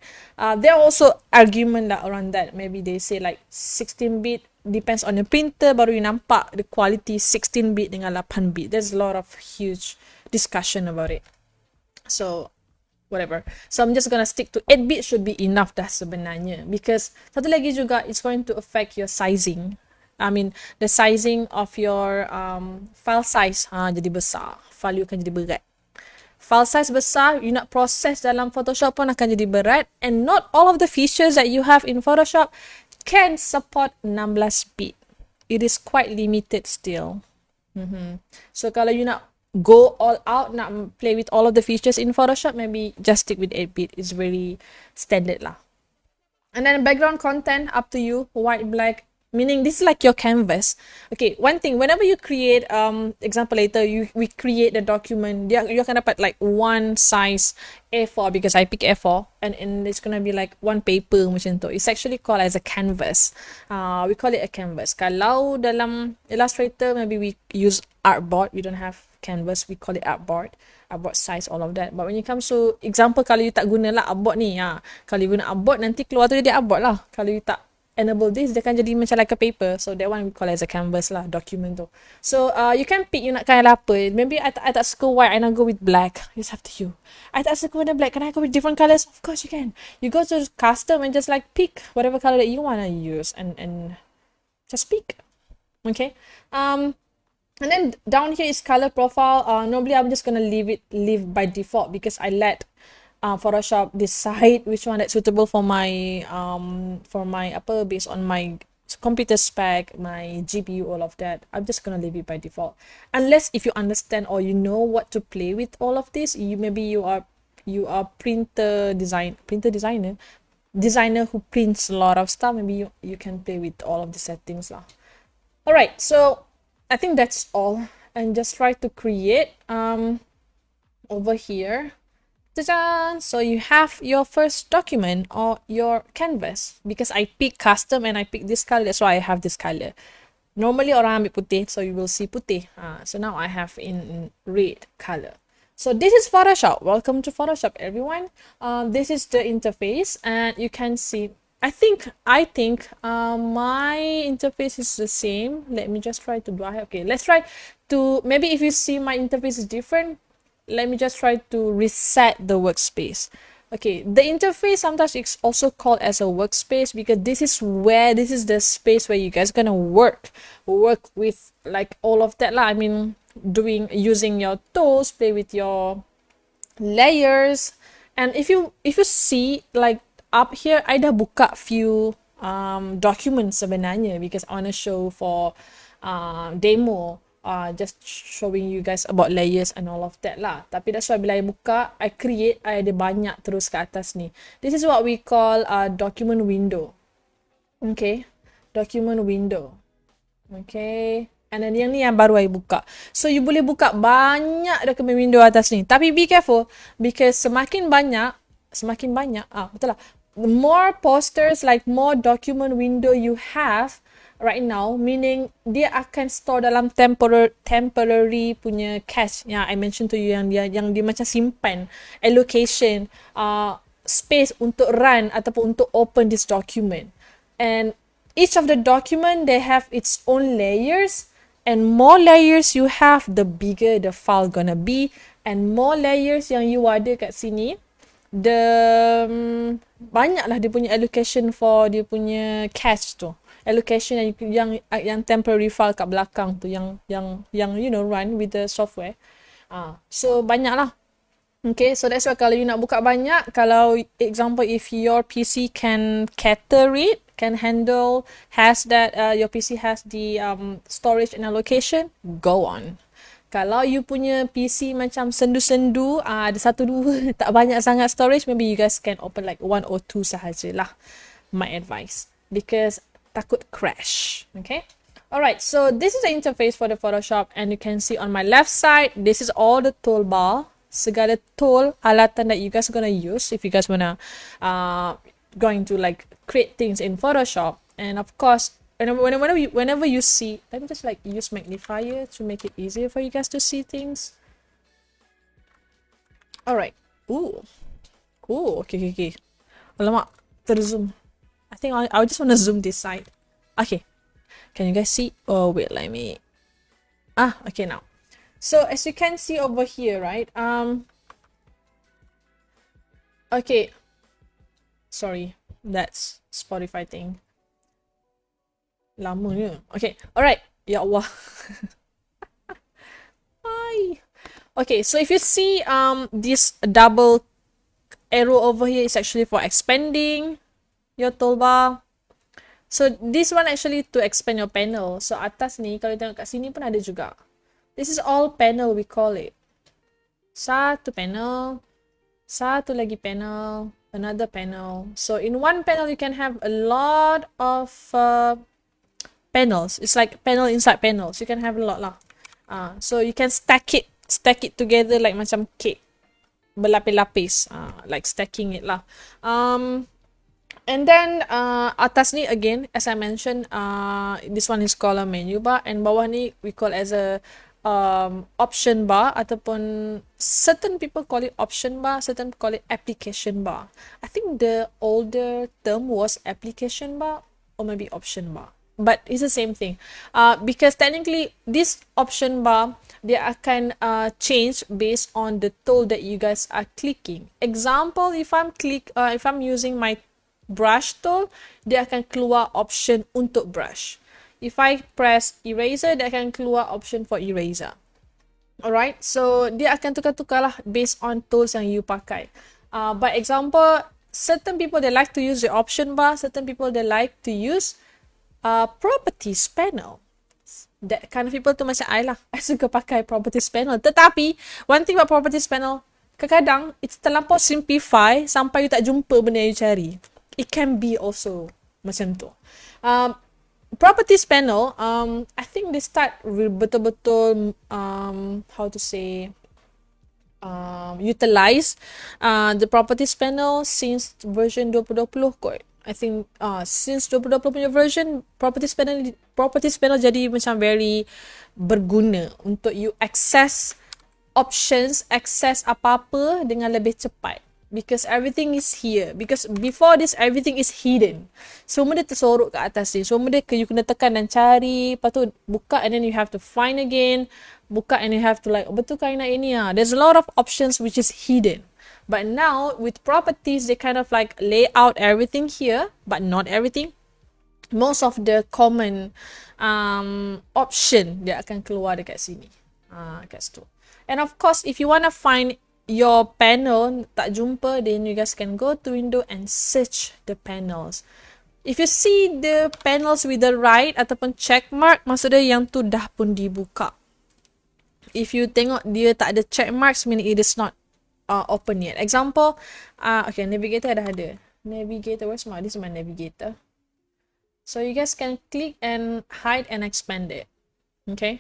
S1: There are also argument lah around that. Maybe they say like 16 bit depends on the printer, baru you nampak the quality 16 bit dengan 8 bit. There's a lot of huge discussion about it. So whatever. So I'm just gonna stick to 8 bit should be enough dah sebenarnya. Because satu lagi juga, it's going to affect your sizing. I mean, the sizing of your file size jadi besar. File you akan jadi berat. File size besar, you nak process dalam Photoshop pun akan jadi berat. And not all of the features that you have in Photoshop can support 16 bit. It is quite limited still. So kalau you nak go all out, nak play with all of the features in Photoshop, maybe just stick with 8 bit. It's very standard lah. And then background content, up to you. White, black, meaning this is like your canvas. Okay, one thing, whenever you create example later, we create the document, you akan dapat like one size A4, because I pick A4, and it's gonna be like one paper macam tu. It's actually called as a canvas. We call it a canvas. Kalau dalam Illustrator, maybe we use artboard. We don't have canvas, we call it artboard size, all of that. But when it comes to example, kalau you tak guna lah artboard ni, kalau you guna artboard, nanti keluar tu dia artboard lah. Kalau you tak enable this, dia akan jadi macam like a paper. So that one we call as a canvas lah, document tu. So you can pick you nak kaya apa. Maybe I tak suka white, I nak go with black. It's up to you. I tak suka warna black, can I go with different colors? Of course you can. You go to custom and just like pick whatever color that you want to use and just pick. Okay. And then down here is color profile. Normally I'm just gonna leave by default because I let Photoshop decide which one that's suitable for my based on my computer spec, my GPU, all of that. I'm just gonna leave it by default. Unless if you understand or you know what to play with all of this, you are designer who prints a lot of stuff. Maybe you can play with all of the settings lah. All right, so I think that's all, and just try to create over here. Ta-da! So you have your first document or your canvas. Because I pick custom and I pick this color, that's why I have this color. Normally orang ambil putih, so you will see putih. So now I have in red color. So this is Photoshop. Welcome to Photoshop, everyone. This is the interface, and you can see my interface is the same. Let me just try to do. Okay, let's try to, maybe if you see my interface is different, let me just try to reset the workspace. Okay, the interface sometimes it's also called as a workspace because this is the space where you guys gonna work with like all of that lah. I mean, using your tools, play with your layers. And if you see like up here, I dah buka few documents sebenarnya because I wanna show for demo, just showing you guys about layers and all of that lah. Tapi that's why bila I buka, I ada banyak terus ke atas ni. This is what we call document window. Okay, document window. Okay, and then yang ni yang baru I buka. So you boleh buka banyak document window atas ni. Tapi be careful because semakin banyak, betul lah. More posters, like more document window you have right now, meaning dia akan store dalam temporary punya cache yang I mention to you, yang dia macam simpan allocation space untuk run ataupun untuk open this document. And each of the document, they have its own layers, and more layers you have, the bigger the file gonna be. And more layers yang you ada kat sini, banyaklah dia punya allocation for dia punya cache tu. Allocation yang temporary file kat belakang tu, yang you know run with the software. So banyaklah. Okay, so that's why kalau you nak buka banyak, kalau example if your PC can cater it, can handle, your PC has the storage and allocation, go on. Kalau you punya PC macam sendu-sendu, ada 1-2, tak banyak sangat storage, maybe you guys can open like 1 or 2 sahajalah. My advice. Because takut crash. Okay? Alright, so this is the interface for the Photoshop, and you can see on my left side, this is all the toolbar. Segala tool, alatan that you guys are gonna use if you guys wanna going to like create things in Photoshop. And of course, whenever you see, let me just like use magnifier to make it easier for you guys to see things. Alright. Ooh, okay. Alamak, terzoom. I think I just want to zoom this side. Okay, can you guys see? Oh wait, let me. Okay now. So as you can see over here, right? Okay. Sorry, that's Spotify thing. Lama je. Okay, alright. Ya Allah. Hi. Okay, so if you see this double arrow over here is actually for expanding your toolbar. So this one actually to expand your panel. So atas ni kalau tengok kat sini pun ada juga. This is all panel we call it. Satu panel, satu lagi panel, another panel. So in one panel you can have a lot of panels. It's like panel inside panels. You can have a lot lah. So you can stack it together like macam cake, berlapis-lapis, like stacking it lah. And then atas ni again, as I mentioned, this one is called a menu bar, and bawah ni we call as a option bar, ataupun certain people call it option bar, certain call it application bar. I think the older term was application bar or maybe option bar, but it's the same thing. Because technically this option bar, dia akan change based on the tool that you guys are clicking. Example, if I'm using my brush tool, dia akan keluar option untuk brush. If I press eraser, dia akan keluar option for eraser. Alright, so dia akan tukar-tukar lah based on tools yang you pakai. By example, certain people they like to use the option bar, certain people they like to use properties panel. That kind of people tu macam I lah. I suka pakai properties panel. Tetapi, one thing about properties panel, kadang-kadang it's terlampau simplify sampai you tak jumpa benda yang you cari. It can be also macam tu. Properties panel, I think they start betul-betul how to say utilize the properties panel since version 2020 kot. I think since 2020 punya version, properties panel jadi macam very berguna untuk you access options, access apa-apa dengan lebih cepat. because everything is here. Because before this, everything is hidden. Semua dia tersorok kat atas ni. Semua dia you kena tekan dan cari. Lepas tu buka and then you have to find again. Buka and you have to like, betul kah nak ini ah? There's a lot of options which is hidden. But now with properties, they kind of like lay out everything here, but not everything. Most of the common option dia akan keluar dekat sini. Kat situ. And of course, if you want to find your panel tak jumpa, then you guys can go to window and search the panels. If you see the panels with the right ataupun check mark, maksud dia yang tu dah pun dibuka. If you tengok dia tak ada check marks, meaning it is not open yet. Example, okay, navigator dah ada. Navigator, where's my, this is my navigator. So you guys can click and hide and expand it. Okay.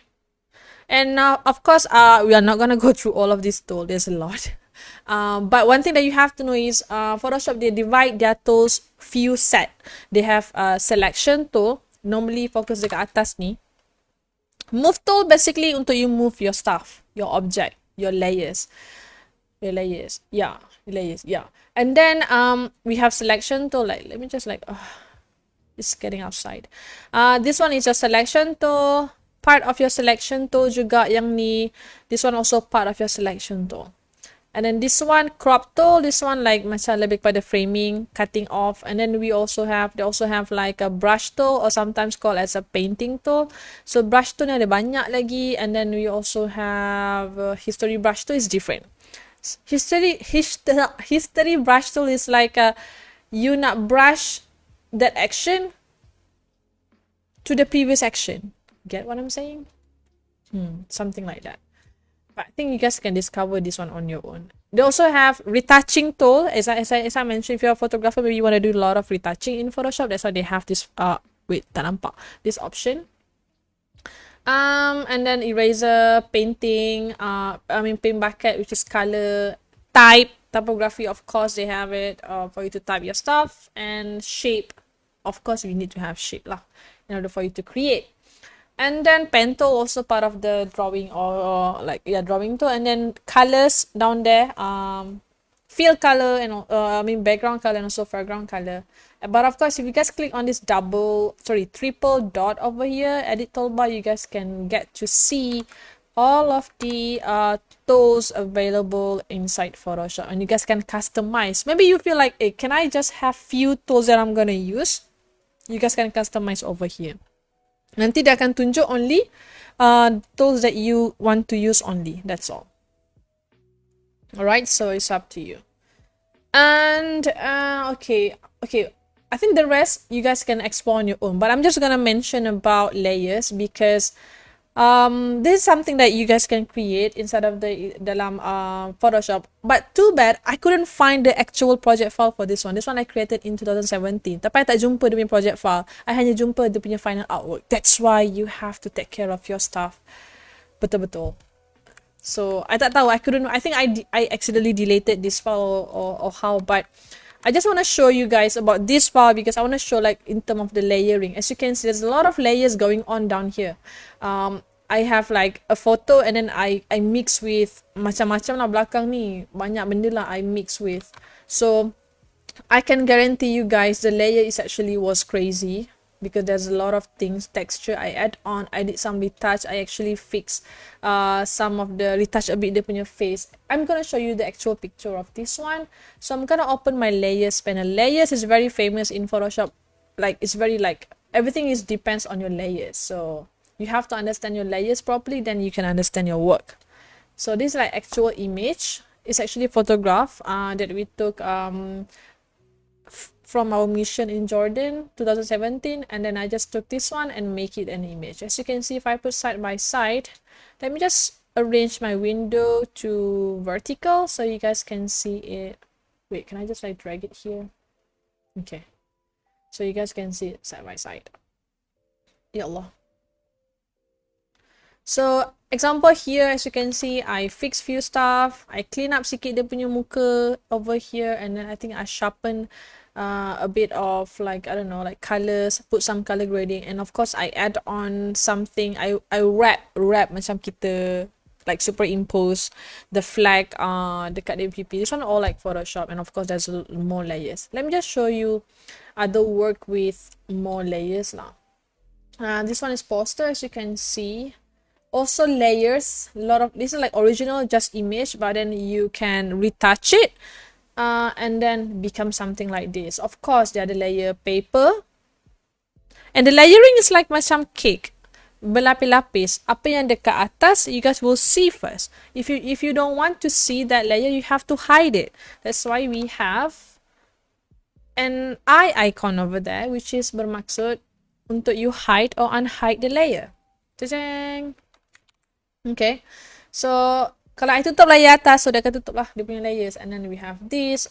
S1: And now, of course, we are not going to go through all of this tool. There's a lot. But one thing that you have to know is Photoshop, they divide their tools few set. They have a selection tool. Normally focus dekat atas ni. Move tool basically untuk you move your stuff, your object, your layers. Your layers. Yeah. Layers. Yeah. And then we have selection tool. Like, let me just like... it's getting outside. This one is a selection tool. Part of your selection tool juga yang ni. This one also part of your selection tool. And then this one crop tool. This one like macam lebih pada framing, cutting off. And then they also have like a brush tool or sometimes called as a painting tool. So brush tool ni ada banyak lagi. And then we also have history brush tool is different. History brush tool is like you nak brush that action to the previous action. Get what I'm saying? Something like that. But I think you guys can discover this one on your own. They also have retouching tool. As I mentioned, if you're a photographer, maybe you want to do a lot of retouching in Photoshop. That's why they have this wait, tak nampak. This option. And then eraser, painting, paint bucket, which is color, type, typography, of course they have it for you to type your stuff, and shape. Of course, we need to have shape lah in order for you to create. And then pen tool also part of the drawing or like drawing tool. And then colors down there, fill color and background color and also foreground color. But of course, if you guys click on this triple dot over here, edit toolbar, you guys can get to see all of the tools available inside Photoshop, and you guys can customize. Maybe you feel like, hey, can I just have few tools that I'm gonna use? You guys can customize over here. Nanti dia akan tunjuk only tools that you want to use only. That's all. Alright, so it's up to you. And okay. I think the rest you guys can explore on your own. But I'm just gonna mention about layers because this is something that you guys can create inside of the dalam Photoshop. But too bad I couldn't find the actual project file for this one. This one I created in 2017. Tapi I tak jumpa dia punya project file. I hanya jumpa dia punya final artwork. That's why you have to take care of your stuff betul-betul. So I tak tahu. I think I accidentally deleted this file or how. But I just want to show you guys about this file because I want to show like in terms of the layering. As you can see, there's a lot of layers going on down here. I have like a photo and then I mix with macam-macam lah belakang ni. Banyak benda lah I mix with. So I can guarantee you guys the layer is actually was crazy because there's a lot of things, texture I add on. I did some retouch. I actually fixed some of the retouch a bit dia punya face. I'm gonna show you the actual picture of this one. So I'm gonna open my layers panel. Layers is very famous in Photoshop. Like it's very like everything is depends on your layers. So you have to understand your layers properly, then you can understand your work. So this is like actual image. It's actually a photograph that we took from our mission in Jordan 2017, and then I just took this one and make it an image. As you can see, if I put side by side, let me just arrange my window to vertical so you guys can see it. Wait, can I just like drag it here? Okay, so you guys can see it side by side. Ya Allah. So example here, as you can see, I fix few stuff. I clean up sikit dia punya muka over here, and then I think I sharpen a bit of like, I don't know, like colors, put some color grading, and of course I add on something. I wrap macam kita like superimpose the flag dekat dia PP. This one all like Photoshop, and of course there's more layers. Let me just show you other work with more layers now. This one is poster, as you can see. Also layers, a lot of this is like original just image, but then you can retouch it and then become something like this. Of course the other layer paper, and the layering is like macam cake, berlapis-lapis. Apa yang dekat atas you guys will see first. If you don't want to see that layer, you have to hide it. That's why we have an eye icon over there, which is bermaksud untuk you hide or unhide the layer. Jajang. Okay, so kalau I tutup layer atas, so dia akan tutup lah dia punya layers. And then we have this.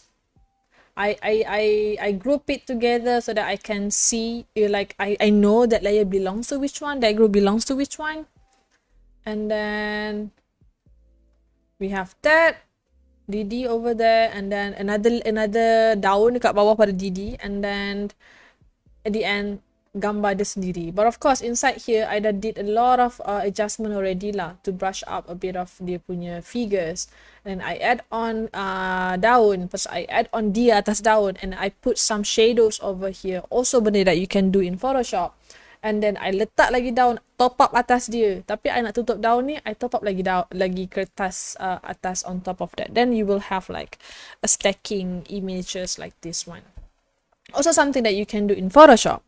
S1: I group it together so that I can see, like I know that layer belongs to which one, that group belongs to which one. And then we have that DD over there, and then another daun dekat bawah pada DD, and then at the end gambar dia sendiri. But of course inside here I did a lot of adjustment already lah to brush up a bit of dia punya figures. And I add on daun, plus I add on dia atas daun, and I put some shadows over here. Also benda that you can do in Photoshop. And then I letak lagi daun top up atas dia. Tapi I nak tutup daun ni, I top up lagi kertas atas on top of that. Then you will have like a stacking images like this one. Also something that you can do in Photoshop.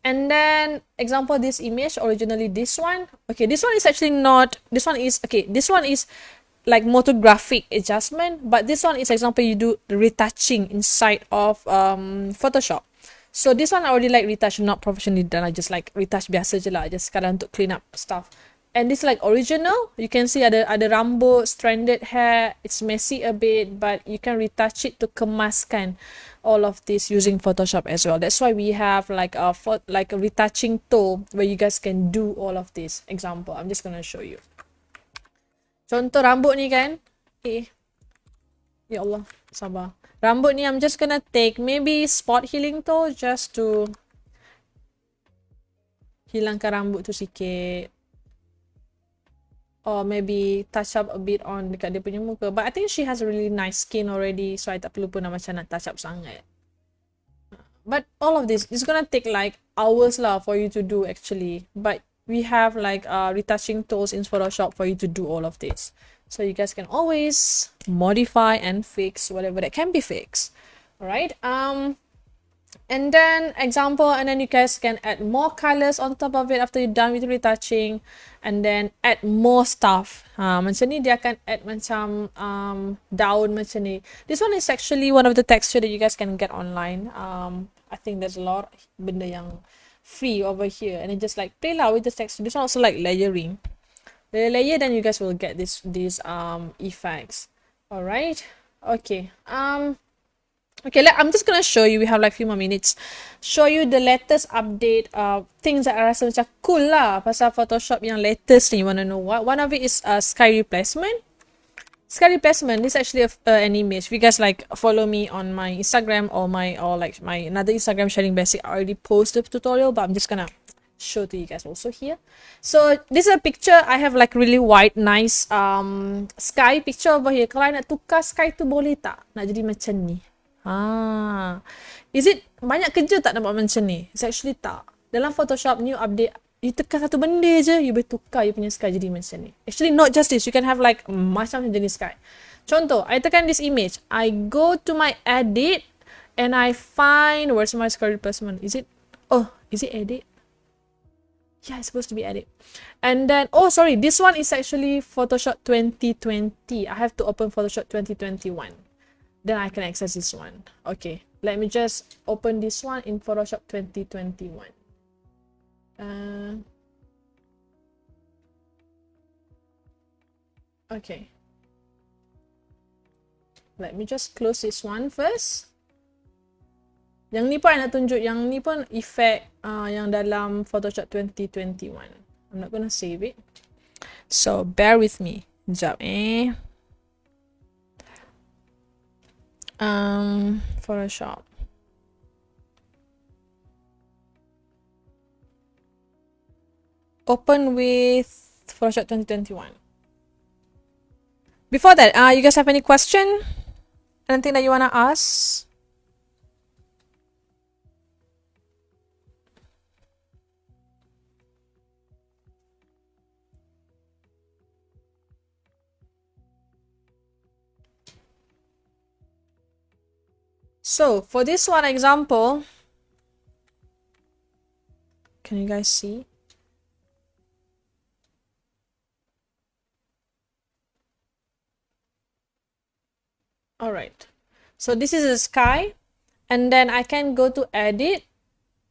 S1: And then example, this image, originally this one. Okay, this one is actually not, this one is like motographic adjustment, but this one is example you do the retouching inside of Photoshop. So this one I already like retouch, not professionally done. I just like retouch biasa je lah, just kadang untuk clean up stuff. And this like original, you can see ada rambut, stranded hair, it's messy a bit, but you can retouch it to kemaskan all of this using Photoshop as well. That's why we have like a retouching tool where you guys can do all of this. Example, I'm just gonna show you. Contoh rambut ni kan. Okay. Ya Allah, sabar. Rambut ni I'm just gonna take maybe spot healing tool just to hilangkan rambut tu sikit. Or maybe touch up a bit on dekat dia punya muka. But I think she has a really nice skin already, so I tak perlu pun macam nak touch up sangat. But all of this is gonna take like hours lah for you to do actually. But we have like retouching tools in Photoshop for you to do all of this. So you guys can always modify and fix whatever that can be fixed. Alright. And then example, and then you guys can add more colors on top of it after you're done with retouching, and then add more stuff. Macam ni dia akan add macam daun macam ni. This one is actually one of the texture that you guys can get online. I think there's a lot benda yang free over here, and then just like play lah with the texture. This one also like layering. Layer, then you guys will get these effects. All right. Okay. Okay, I'm just gonna show you. We have like few more minutes. Show you the latest update things that I rasa macam cool lah pasal Photoshop yang latest ni. You wanna know what? One of it is sky replacement. Sky replacement. This is actually an image. If you guys like follow me on my Instagram or my another Instagram sharing basic, I already posted the tutorial, but I'm just gonna show to you guys also here. So this is a picture. I have like really white nice sky picture over here. Kalau I nak tukar sky tu boleh tak? Nak jadi macam ni. Is it banyak kerja tak nampak macam ni? It's actually tak. Dalam Photoshop new update, you tekan satu benda je, you boleh tukar you punya sky jadi macam ni. Actually not just this, you can have like macam jenis sky. Contoh, I tekan this image, I go to my edit and I find, where's my sky replacement? Is it edit? Yeah, it's supposed to be edit. And then, oh sorry, this one is actually Photoshop 2020. I have to open Photoshop 2021. Then I can access this one. Okay, let me just open this one in Photoshop 2021. Okay. Let me just close this one first. Yang ni pun I nak tunjuk, yang ni pun effect yang dalam Photoshop 2021. I'm not gonna save it. So bear with me. Sekejap Photoshop. Open with Photoshop 2021. Before that, you guys have any question? Anything that you wanna ask? So for this one example, can you guys see? All right. So this is a sky, and then I can go to edit,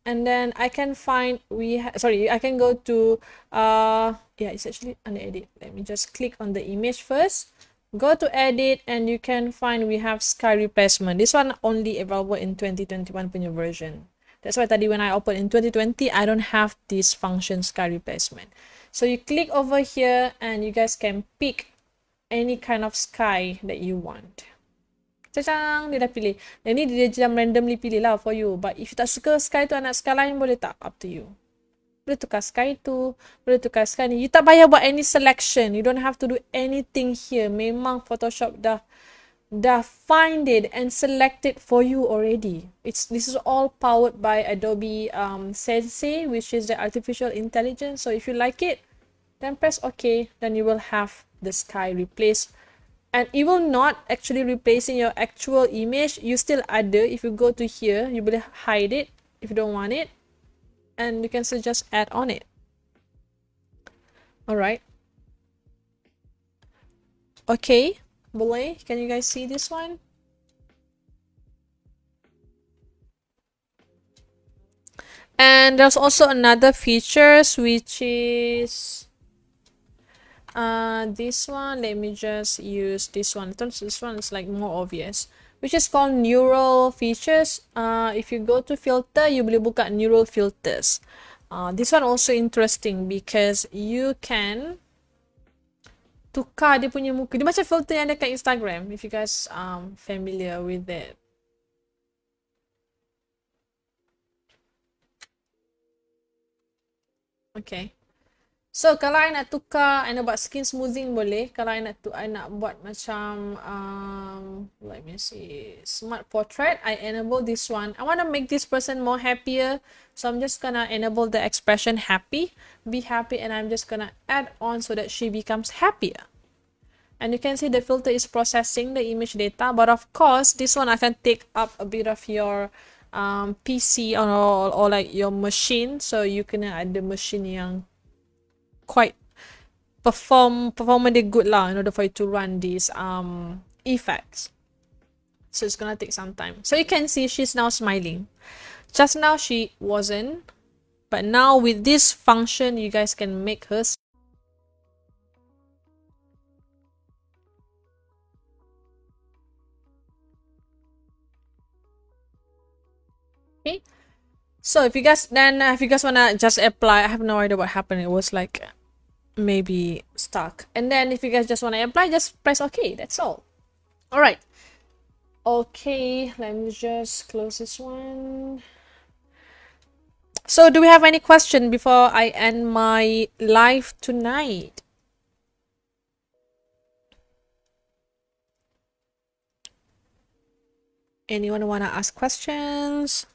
S1: and then I can find I can go to yeah, it's actually under edit. Let me just click on the image first. Go to edit, and you can find we have sky replacement. This one only available in 2021 punya version. That's why tadi when I open in 2020, I don't have this function sky replacement. So you click over here, and you guys can pick any kind of sky that you want. Cacang, dia dah pilih. Dan ni dia macam randomly pilih lah for you. But if you tak suka sky tu, anak sky lain boleh tak? Up to you. Boleh tukar sky tu, boleh tukar sky ni. You tak payah buat any selection. You don't have to do anything here. Memang Photoshop dah find it and select it for you already. This is all powered by Adobe Sensei, which is the artificial intelligence. So if you like it, then press OK. Then you will have the sky replaced. And it will not actually replacing your actual image. You still ada. If you go to here, you boleh hide it if you don't want it. And you can still just add on it. Alright. Okay. Boleh? Can you guys see this one? And there's also another features, which is this one. Let me just use this one. This one is like more obvious, which is called neural features. If you go to filter, you boleh buka neural filters. This one also interesting because you can tukar dia punya muka. Dia macam filter yang ada kat Instagram, if you guys familiar with it. Okay. So kalau I nak tukar, I nak buat skin smoothing boleh. Kalau I nak buat macam let me see, smart portrait, I enable this one. I want to make this person more happier, so I'm just gonna enable the expression happy, be happy, and I'm just gonna add on so that she becomes happier. And you can see the filter is processing the image data, but of course this one I can take up a bit of your PC or like your machine, so you kena ada machine yang quite performing good lah in order for you to run these effects. So it's gonna take some time. So you can see she's now smiling. Just now she wasn't, but now with this function you guys can make her. Okay. So if you guys wanna just apply, I have no idea what happened. It was like maybe stuck. And then if you guys just wanna apply, just press OK. That's all. All right. Okay, let me just close this one. So do we have any question before I end my live tonight? Anyone wanna ask questions?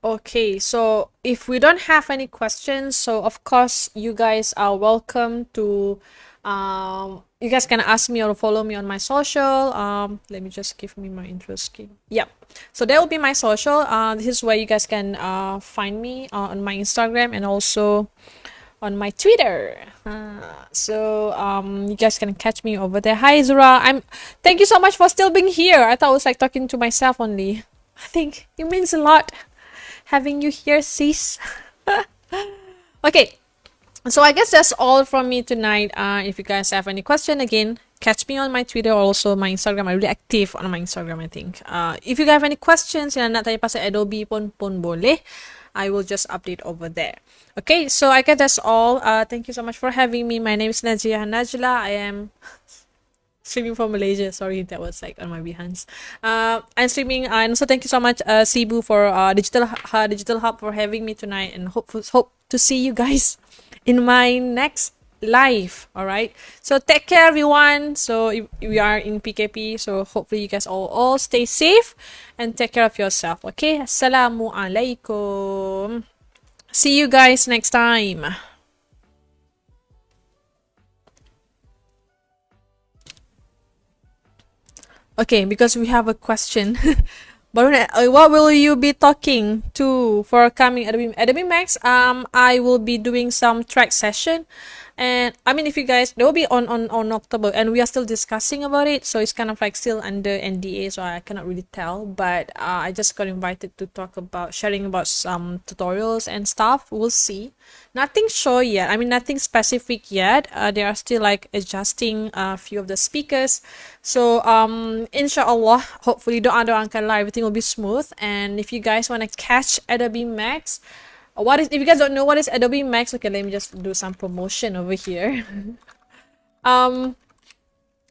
S1: Okay, so if we don't have any questions, so of course you guys are welcome to you guys can ask me or follow me on my social. Let me just give me my intro screen. Yep. So that will be my social. This is where you guys can find me on my Instagram and also on my Twitter. So you guys can catch me over there. Hi Zura. Thank you so much for still being here. I thought I was like talking to myself only. I think it means a lot having you here, sis. Okay, so I guess that's all from me tonight. If you guys have any question, again, catch me on my Twitter or also my Instagram. I'm really active on my Instagram, I think. If you guys have any questions yang nak tanya pasal Adobe pun boleh, I will just update over there. Okay, so I guess that's all. Thank you so much for having me. My name is Najla. I am Streaming from Malaysia. Sorry, that was like on my behinds. I'm streaming, and also thank you so much, Cebu, for Digital Hub for having me tonight, and hope to see you guys in my next live. All right. So take care, everyone. So we are in PKP, so hopefully you guys all stay safe and take care of yourself. Okay. Assalamualaikum. See you guys next time. Okay, because we have a question. Baruna, what will you be talking to for coming Adobe Max? I will be doing some track session, and I mean, if you guys, they will be on October, and we are still discussing about it, so it's kind of like still under NDA, so I cannot really tell. But I just got invited to talk about sharing about some tutorials and stuff. We'll see. Nothing sure yet. I mean, nothing specific yet. They are still like adjusting a few of the speakers. So inshallah, hopefully everything will be smooth. And if you guys want to catch Adobe Max, if you guys don't know what is Adobe Max, okay, let me just do some promotion over here.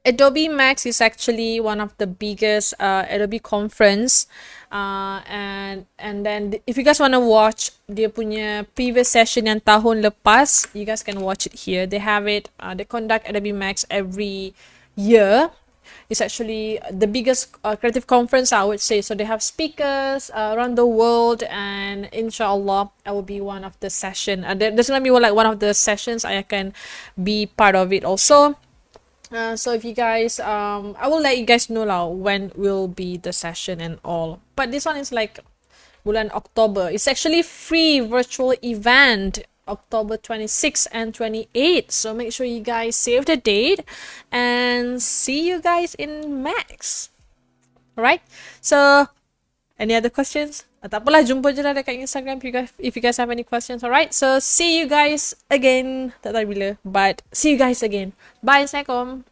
S1: Adobe Max is actually one of the biggest Adobe conference, and then if you guys want to watch dia punya previous session yang tahun lepas, you guys can watch it here. They have it. They conduct Adobe Max every year. It's actually the biggest creative conference, I would say. So they have speakers around the world, and inshallah, I will be one of the session. There's gonna be like one of the sessions I can be part of it also. So if you guys, I will let you guys know lah when will be the session and all. But this one is like bulan October. It's actually free virtual event, October 26 and 28. So make sure you guys save the date and see you guys in Max. Alright? So any other questions? Tak apalah, jumpa je lah dekat Instagram if you guys have any questions. Alright? So see you guys again. Tak tahu bila, but see you guys again. Bye. Assalamualaikum.